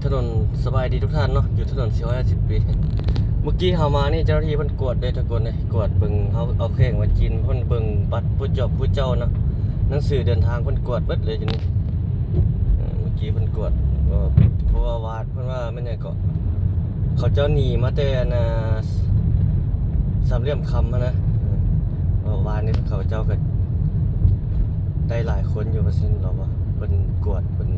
ถนนสบายดีทุกท่านเนาะอยู่ถนน450 ปีเมื่อกี้เฮามานี่เจ้าหน้าที่เพิ่นกวดได้ทุกคนเลยกวดเบิ่งเฮาเอาแข้งมากินเพิ่นเบิ่งบัตรผู้เจ้าเนาะหนังสือเดินทางเพิ่นกวดเบิดเลยจังนี้เมื่อกี้เพิ่นกวดเพราะว่าวาดเพิ่นว่ามันหยังก็เขาเจ้าหนีมาแต่สามเหลี่ยมคำนะวานนี้เขาเจ้าก็ได้หลายคนอยู่ว่าซั่นหรอว่าเพิ่นกวดเพิ่น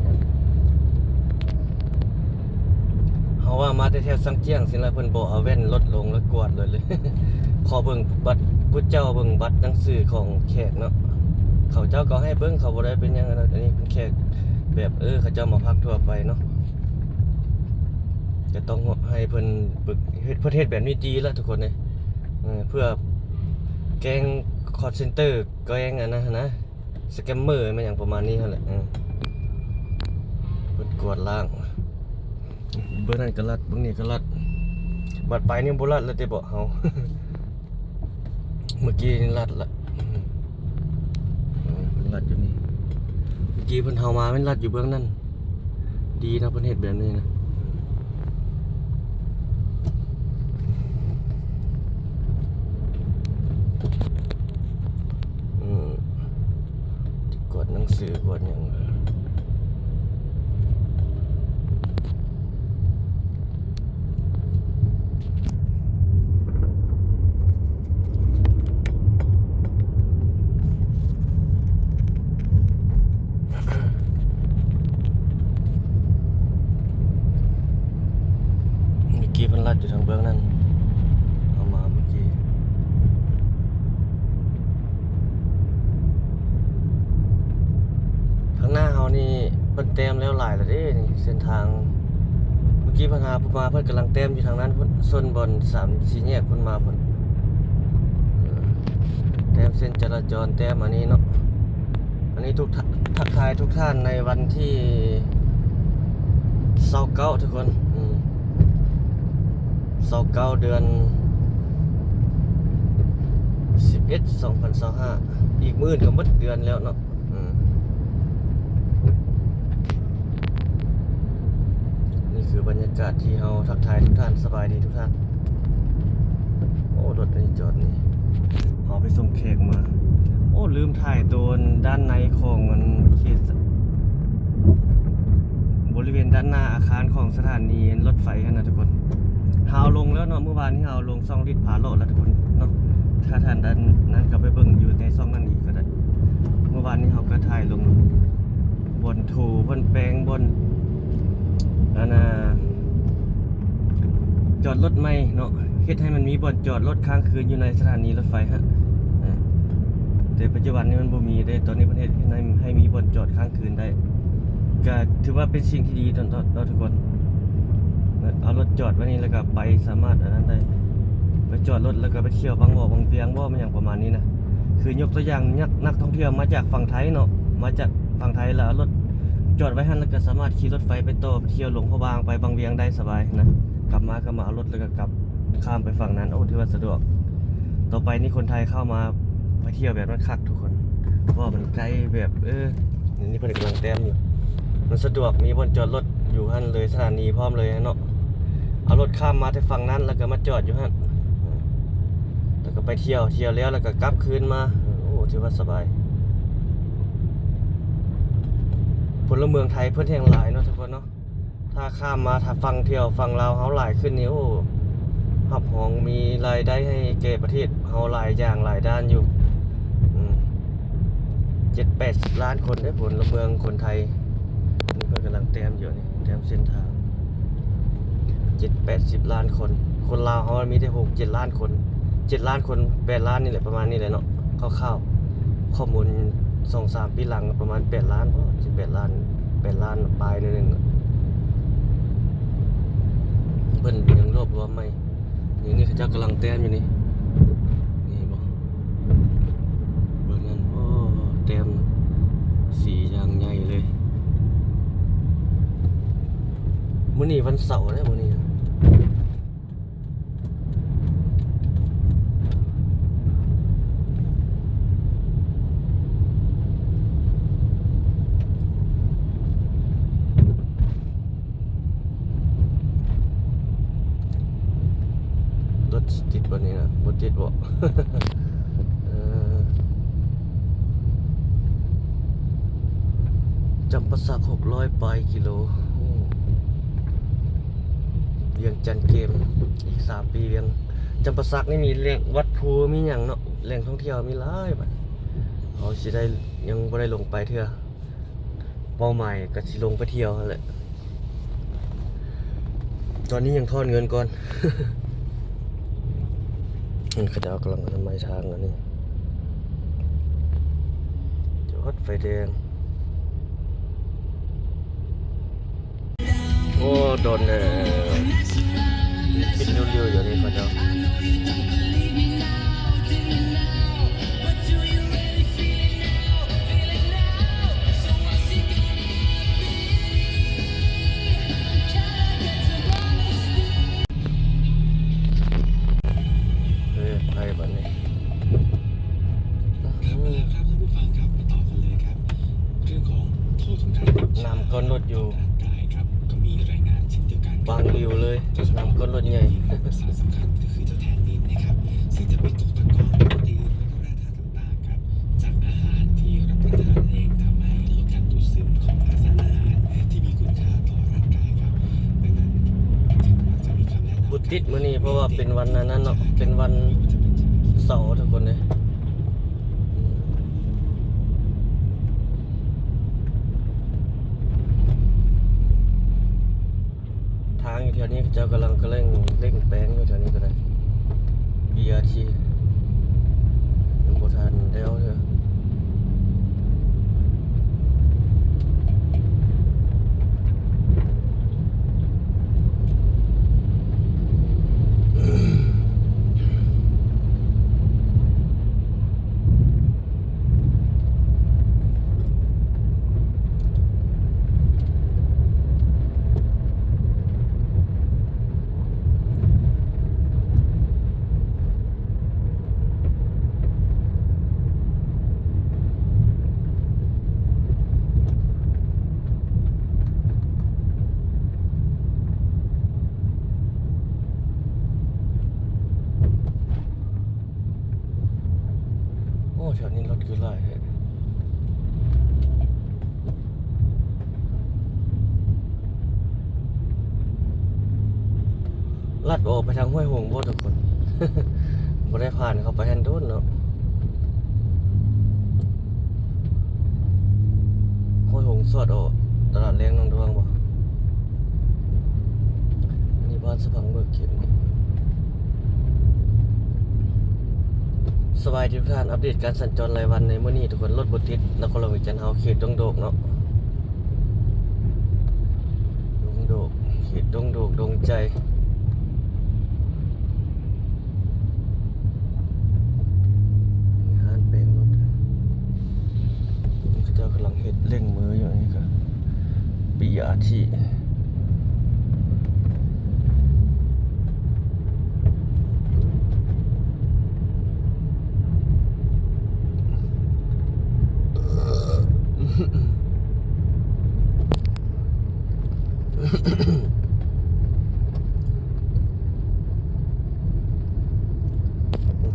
เฮาว่ามาแต่แถวสังเกียงสิล่ะเพิ่นบ่เอาแว่นลดลงแล้วกวดเลย ขอเบิ่งบัตรผู้เจ้าเบิ่งบัตรหนังสือของแขกเนาะเขาเจ้าก็ให้เบิ่งเขาบ่ได้เป็นหยังนะอันนี้เป็นแขกแบบเขาเจ้ามาพักทั่วไปเนาะจะต้องให้เพิ่นฝึกเฮ็ดประเทศแบบนี้ดีแล้วทุกคนเลยเพื่อแก๊งคอลเซ็นเตอร์แก๊งนะสแกมเมอร์มันอย่างประมาณนี้นั่นแหละเพิ่นกวดล้างเบิ่งนั่นก็รัดเบิ่งนี่ก็รัดบัดไปนี่บ่รัดแล้วแต่บ่เฮา เมื่อกี้นี่รัดละเพิ่นรัดอยู่นี่เมื่อกี้เพิ่นเฮามามันรัดอยู่เบื้องนั้นดีนะเพิ่นเฮ็ดแบบนี้นะกดหนังสือกดหยังเพิ่นลัดอยู่ทางเบื้องนั้นเอามาเมื่อกี้ข้างหน้าเฮานี่เพิ่นเต็มแล้วหลายแล้วเด้นี่เส้นทางเมื่อกี้เพิ่นหาผู้มาเพิ่นกำลังเต็มอยู่ทางนั้นเพิ่นส้นบน3-4แยกเพิ่นมาเพิ่นเต็มเส้นจราจรเต็มอันนี้เนาะอันนี้ทักทายทุกท่านในวันที่29ทุกคน29 เดือน 11 2025อีกมื้อก็หมดเดือนแล้วเนาะนี่คือบรรยากาศที่เฮาทักทายทุกท่านสบายดีทุกท่านโอ้รถนี่จอดนี่เฮาไปส่งแขกมาโอ้ลืมถ่ายตัวด้านในของมันเขตบริเวณด้านหน้าอาคารของสถานีรถไฟนะทุกคนเฮาลงแล้วเนาะเมื่อวานนี้เฮาลงซ่องลิตรผาโลดแล้วทุกคนเนาะถ้าท่านด้านนั้นก็ไปเบิ่งอยู่ในซ่องนั้นอีกก็ได้เมื่อวานนี้เฮาก็ถ่ายลงบนถูบนแปลงบนจอดรถใหม่เนาะเฮ็ดให้มันมีบ่อนจอดรถค้างคืนอยู่ในสถานีรถไฟฮะแต่ปัจจุบันนี้มันบ่มีได้ตอนนี้ประเทศให้มีบ่อนจอดค้างคืนได้ก็ถือว่าเป็นสิ่งที่ดีตอนทุกคนเอารถจอดไว้นี่แล้วก็ไปสามารถอันนั้นได้ไปจอดรถแล้วก็ไปเที่ยวบางบ่อบางเวียงบ่มันอย่างประมาณนี้นะคือยกตัวอย่างนักท่องเที่ยวมาจากฝั่งไทยเนาะมาจากฝั่งไทยแล้วรถจอดไว้หั่นแล้วก็สามารถขี่รถไฟไปต่อไปเที่ยวหลวงพระบางไปบางเวียงได้สบายนะกลับมาเอารถแล้วก็กลับข้ามไปฝั่งนั้นโอ้ถือว่าสะดวกต่อไปนี่คนไทยเข้ามาไปเที่ยวแบบนั้นคักทุกคนเพราะมันใกล้แบบนี่เพิ่นกำลังแต้มอยู่มันสะดวกมีบนจอดรถอยู่หั่นเลยสถานีพร้อมเลยเนาะเอารถข้ามมาที่ฝั่งนั้นแล้วก็มาจอดอยู่หั่นแล้วก็ไปเที่ยวแล้วแล้วก็กลับคืนมาโอ้ถือว่าสบายพลเมืองไทยเพิ่นแห่งหลายเนาะทุกคนเนาะถ้าข้ามมาถ้าฟังเที่ยวฟังลาวเฮาหลายขึ้นนี่โอ้หับหองมีรายได้ให้แก่ประเทศเฮาหลายอย่างหลายด้านอยู่7-80 ล้านคนได้พลเมืองคนไทยนี่เพิ่นกำลังแต้มอยู่นี่แต้มเส้นทาง7-80 ล้านคนลาวเฮามีได้6-7 ล้านคน7 ล้านคน8 ล้านนี่แหละประมาณนี้แหละเนาะคร่าวๆข้อมูล 2-3 ปีหลังประมาณ8 ล้าน18 ล้าน8 ล้านปลายนึงเพิ่นยังรวบรวมใหม่นี่เขาเจ้ากำลังแต้มอยู่นี่บ่เบิ่งนั่นโอ้แต้มสีอย่างใหญ่เลยมื้อนี้วันเสาร์นะมื้อนี้ ติดบ่นี้นะบ่ติดบ่ เออจำปาสัก600ปลายกิโลเวียงจันทน์เกมอีก3 ปีเวียงจำปาสักนี่มีแหล่งวัดภูมีหยังเนาะแหล่งท่องเที่ยวมีหลายบัดเขาสิได้ยังบ่ได้ลงไปเทื่อเป้าหมายก็สิลงไปเที่ยวนั่นแหละตอนนี้ยังทอนเงินก่อน มันเขาจะเอากำลังทำไมทางอันนี้จอดไฟแดงโอ้โดนปิดเร็วๆอยู่นี่เขาจะไปแบบนี้ ครับมาแล้วครับท่านผู้ฟังครับมาต่อกันเลยครับเรื่องของโทษของการดื่ม น้ำก้นรถอยู่ ร่างกายครับก็มีรายงานเช่นเดียวกัน บางวิวเลยน้ำก้นรถใหญ่ สารสำคัญก็คือเจ้าแทนนินนะครับซึ่งจะไปตกตะกอนโปรตีนและก็แร่ธาตุต่างๆครับจากอาหารที่รับประทานเองทำให้ลดการดูดซึมของสารอาหารที่มีคุณค่าต่อร่างกายครับดังนั้นจึงมักจะมีคำแนะนำ บุตรติดมื้อนี้เพราะว่าเป็นวันนั้นเนาะเป็นวันเสาร์ทุกคนเลยทางอยู่แถวนี้เจ้ากำลังเร่งแปลงอยู่แถวนี้ก็ได้ BRT ยังบ่ทันแล้วเถอะโอ้แถวนี้รถคือหลายแฮะลัดออกไปทางห้วยหงส์บ่ทุกคน บ่ได้ผ่านเข้าไปแฮนโดนเนาะห้วยหงส์สอดออกตลาดแรงนองดวงบ่นี่บ้านสะพังเบิกเข็มนี่สบายดีทุกท่านอัปเดตการสัญจรรายวันในมื้อนี้ทุกคนรถบ่ติดนครหลวงวิจันทร์เฮาเขตดงโดกเนาะดงโดกเขตดงโดกดงใจเจ้ากำลังเฮ็ดเร่งมืออยู่นี่ก็ปิยาที่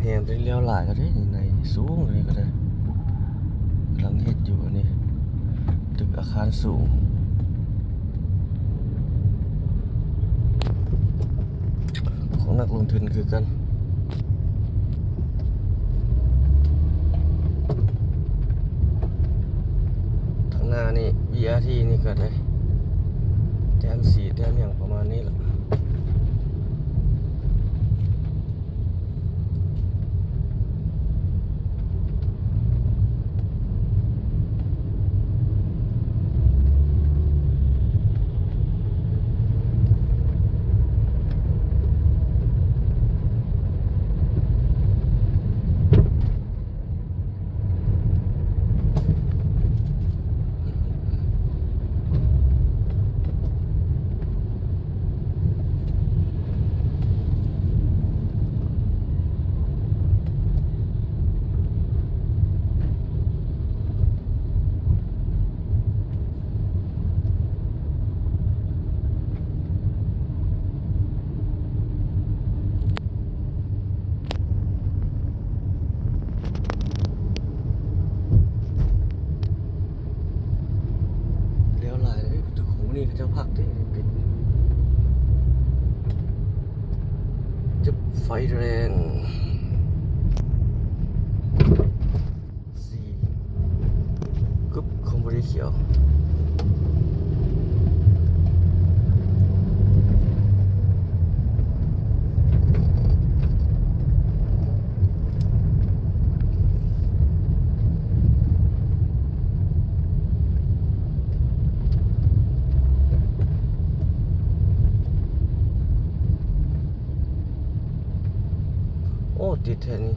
แฮมได้เลี้ยวหลายก็ได้ในสูงเลยก็ได้กำลังเฮ็ดอยู่อันนี้ตึกอาคารสูงของนักลงทุนคือกันทางหน้านี่ BRT นี่ก็ได้แต้มสีแต้มอย่างประมาณนี้แหละ ปิดจะไฟแรงสี่กึ๊บคงบริเขียวโอ้ติดแท่นี้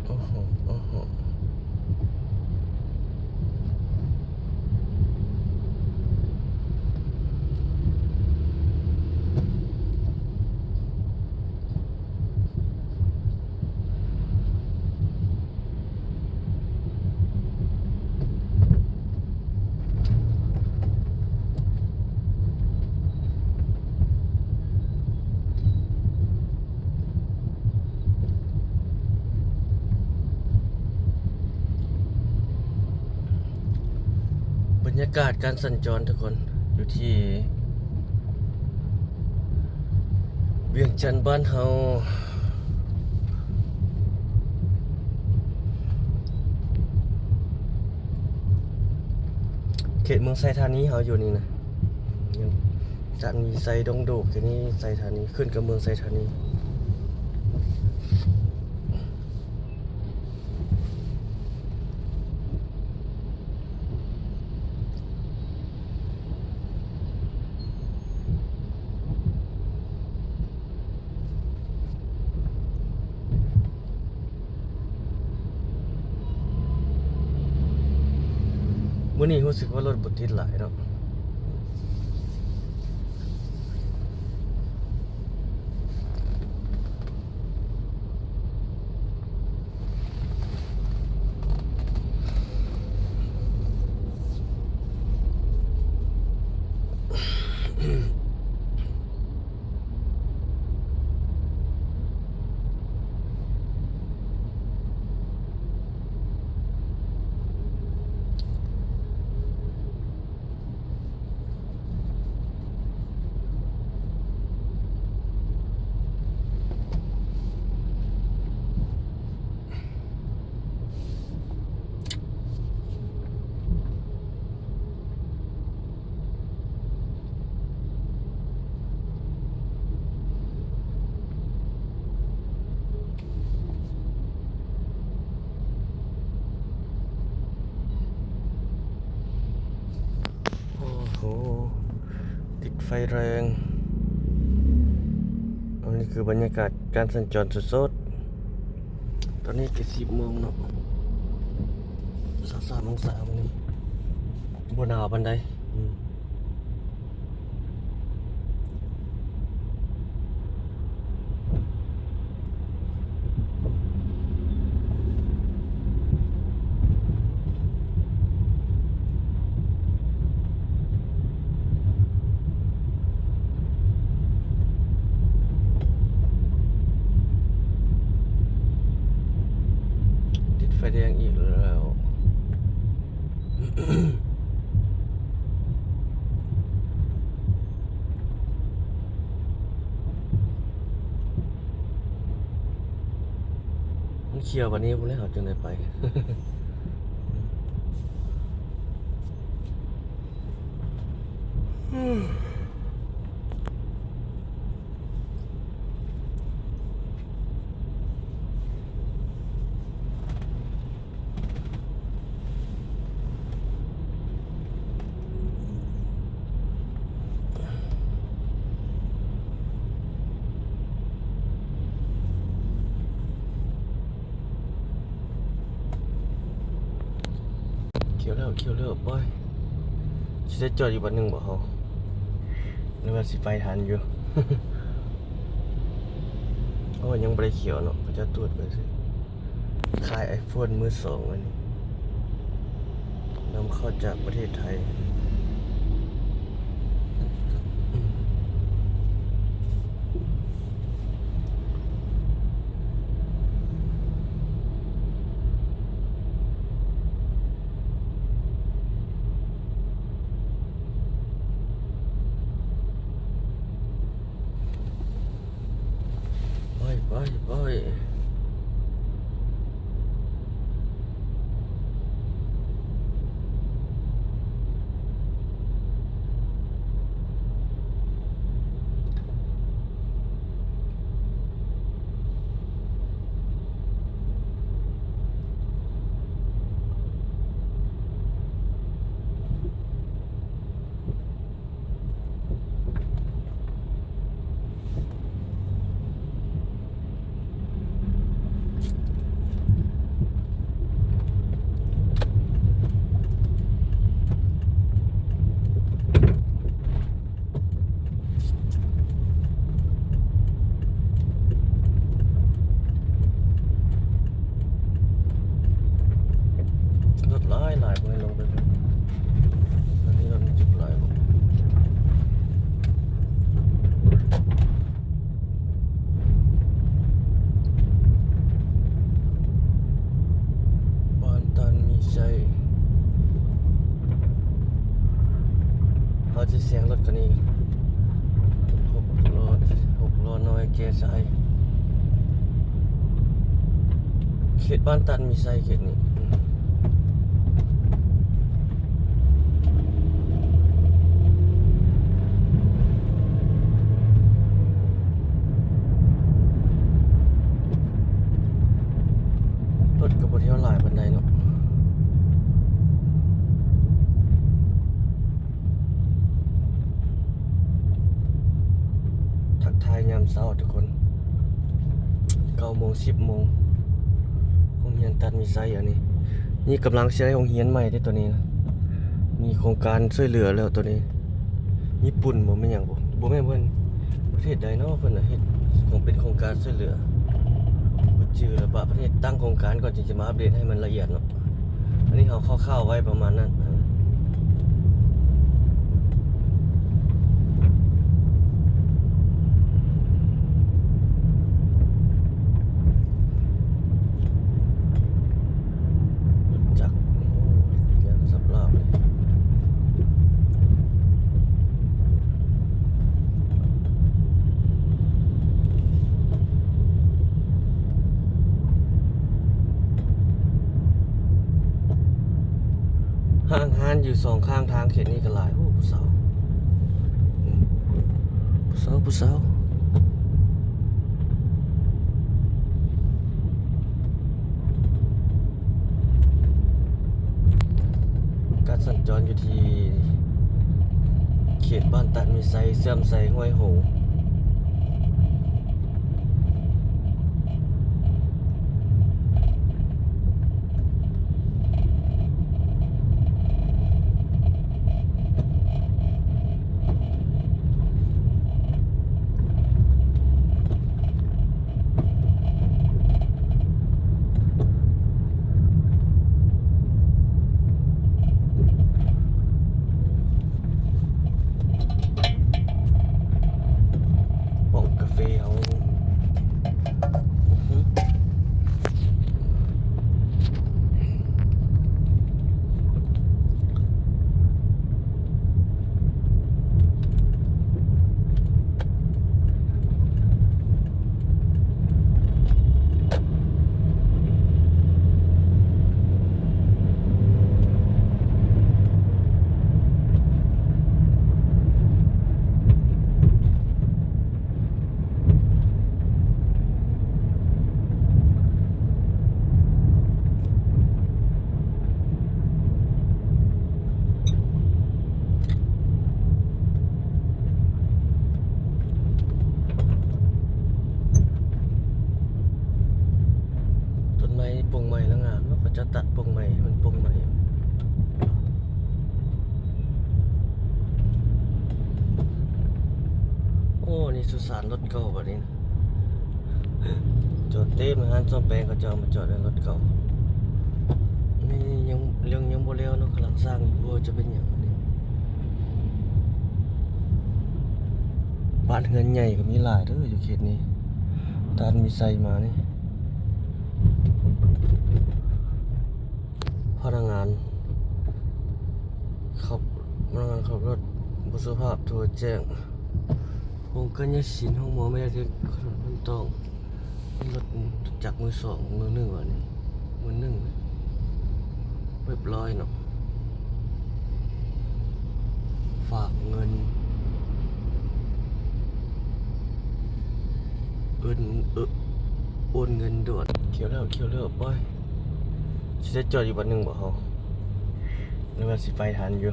โอ้โหโอ้โหบรรยากาศการสัญจรทุกคนอยู่ที่เวียงจันทน์บ้านเฮาเขตเมืองไซธานีเฮาอยู่นี่นะยังจะมีไซดงโดกแค่นี้ไซธานีขึ้นกับเมืองไซธานีมื้อนี้รู้สึกว่ารถบ่ติดหลายเนาะโอ้โหติดไฟแรงอันนี้คือบรรยากาศการสัญจรสดๆตอนนี้ก็10 โมงเนาะ23 องศาวันนี้บ่หนาวปานใดติดไฟแดงอีกแล้ว มันเขียววันนี้ผมเลยเขาจึงได้ไป เขียวแล้วป้อยสิได้จอดอยู่บัดหนึงบ่เฮาหรือว่าสิไปทันอยู่ โอ้ยังบ่ได้เขียวเนาะเขาจะตรวจไปสิขาย iPhone มือสองอันนี้นำเข้าจากประเทศไทย ไปรถหลายบ่ให้ลงไปครับตอนนี้รถมันจุกหลายบ่บ้านตันมีชัยเขาจะเสียงรถคันนี้6 ล้อน้อยแกสายเขตบ้านตันมีชัยเขตนี้รถก็บ่เที่ยวหลายปานใดเนาะทักทายยามเช้าทุกคน9 โมง 10 โมงโรงเรียนตัดมีไซอันนี้นี่กำลังใช้โรงเรียนใหม่ได้ตัวนี้นะมีโครงการช่วยเหลือแล้วตัวนี้ญี่ปุ่นบ่แม่นหยังบ่แม่นเพิ่นประเทศใดเนาะเพิ่นน่ะเฮ็ดคงเป็นโครงการช่วยเหลือบ่ชื่อแล้วประเทศตั้งโครงการก่อนจึงจะมาอัปเดตให้มันละเอียดเนาะอันนี้เขาคร่าวๆไว้ประมาณนั้นจักเรียนสับลาบเลยห้างฮานอยู่2ข้างทางเขตนี้ก็หลายผู้สาวผู้สาวการสัญจรอยู่ที่เขตบ้านตัดมีไซเสื่อมไซห้วยหงป้องกาแฟเอาต้นไม้ปลูกใหม่แล้วงามแล้วก็จะตัดปลูกใหม่ให้มันปลูกใหม่โอ้นี่สุสานรถเก่าแบบนี้นะจอดเต็มร้านซ่อมแปลงเขาจะเอามาจอดในรถเก่านี่ยังบ่แล้วเนาะกำลังสร้างอยู่ว่าจะเป็นอย่างนี้บ้านเงินใหญ่ก็มีหลายเด้ออยู่เขตนี้ตานมีไซมานี่พนักงานขับรถบุษภาพโทรแจ้งองค์กัญญาสินห้องหมอไม่ได้ถึงขนมมันต้อง รถจักรมือสองมือหนึ่งวะนี่มือหนึ่งเรียบร้อยเนาะฝากเงินโอนเงินด่วนเขียวแล้วไปสิได้จอดอยู่วันหนึ่งบ่เฮานึกว่าสิไปทันอยู่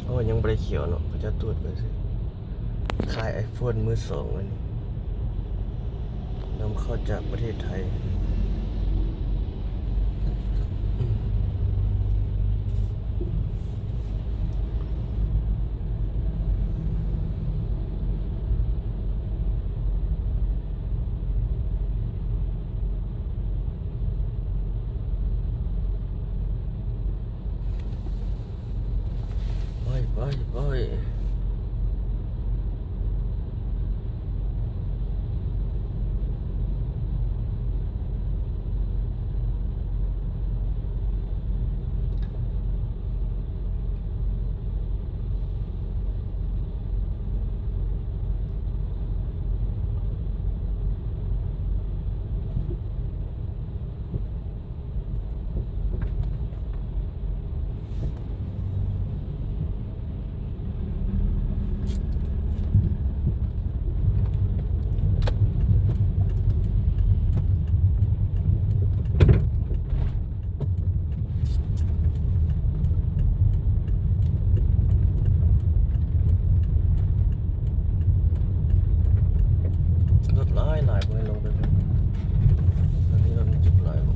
โอ้ยังบ่ได้เขียวเนาะเขาจะตรวจไปสิขาย iPhone มือสองอันนี้นำเข้าจากประเทศไทยไปรถหลายบ่ให้ลงไปเพิ่นตอนนี้รถมันจุกหลายบ่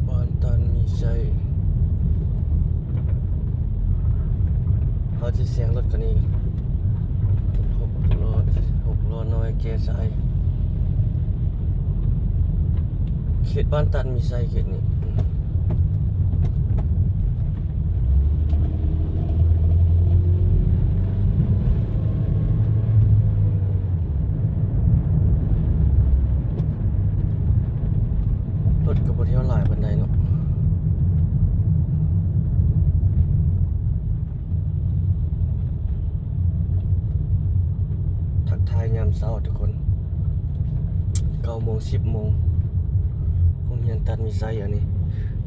บ้านตันมีชัยเขาสิเสียงรถคันนี้6 ล้อน้อยแก่สายเขตบ้านตันมีชัยเขตนี้รถก็บ่เที่ยวหลายปานใดเนาะทักทายยามเช้าทุกคน9 โมง 10 โมงโรงเรียนตัดมีไซอันนี้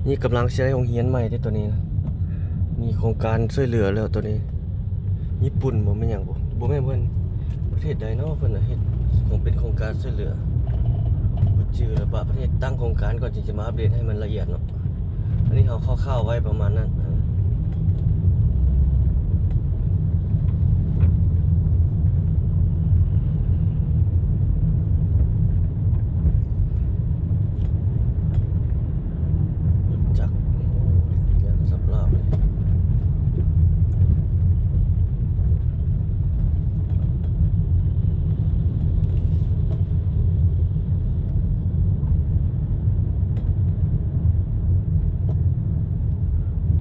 นี่กำลังใช้โรงเรียนใหม่ได้ตัวนี้นะมีโครงการช่วยเหลือแล้วตัวนี้ญี่ปุ่นบ่แม่นหยังบ่แม่นเพิ่นประเทศใดเนาะเพิ่นน่ะเฮ็ดคงเป็นโครงการช่วยเหลือบ่ชื่อแล้วบะประเทศตั้งโครงการก่อนจึงจะมาอัปเดตให้มันละเอียดเนาะอันนี้เขาคร่าวๆไว้ประมาณนั้นจักรเรียนสับลาบเลย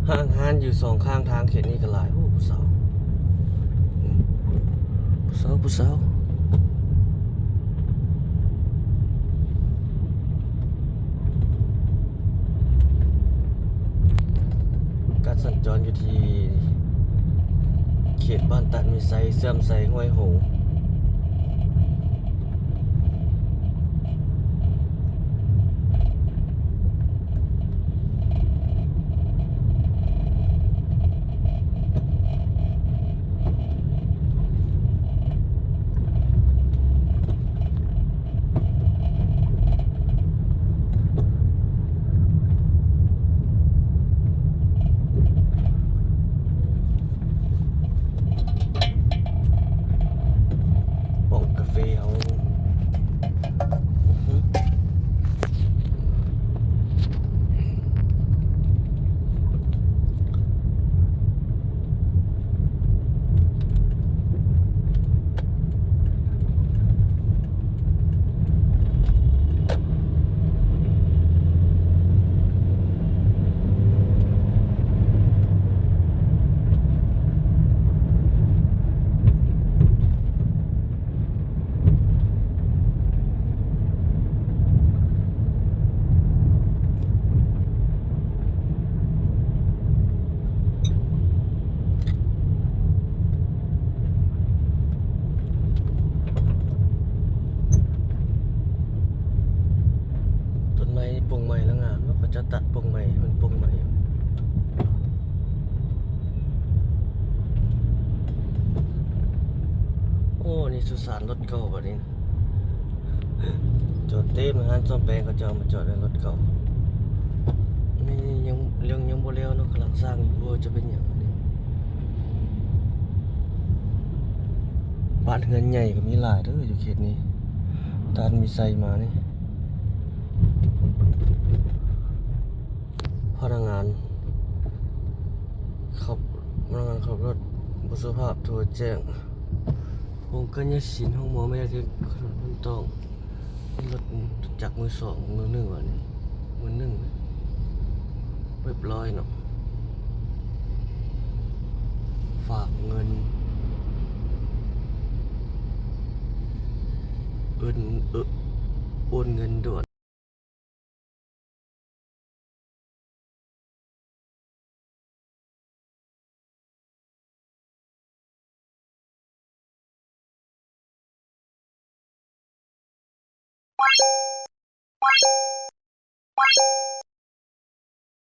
ห้างห้านอยู่สองข้างทางเขตนี้ก็หลายโอ้ผู้สาวการสัญจรอยู่ที่เขตบ้านตัดมีไซเสื่อมไซห้วยหงส์ นี่สุสานรถเก่าบัดนี้นะจอดเต็มร้านซ่อมแปลงเขาจะเอามาจอดในรถเก่านี่ยังเรื่องยังบ่แล้วเนาะกำลังสร้างอยู่ว่าจะเป็นหยังอันนี้บ้านเฮือนใหญ่ก็มีหลายเด้ออยู่เขตนี้ตานมีไซมานี่พนักงานขับพนักงานขับรถบุษภาพโทรแจ้งองค์กัญญศิลป์ห้องหมอไม่ได้ที่ขนมมันต้องรถจักรมือสองมือหนึ่งวะนี่มือหนึ่งเรียบร้อยเนาะฝากเงินโอนเงินด่วน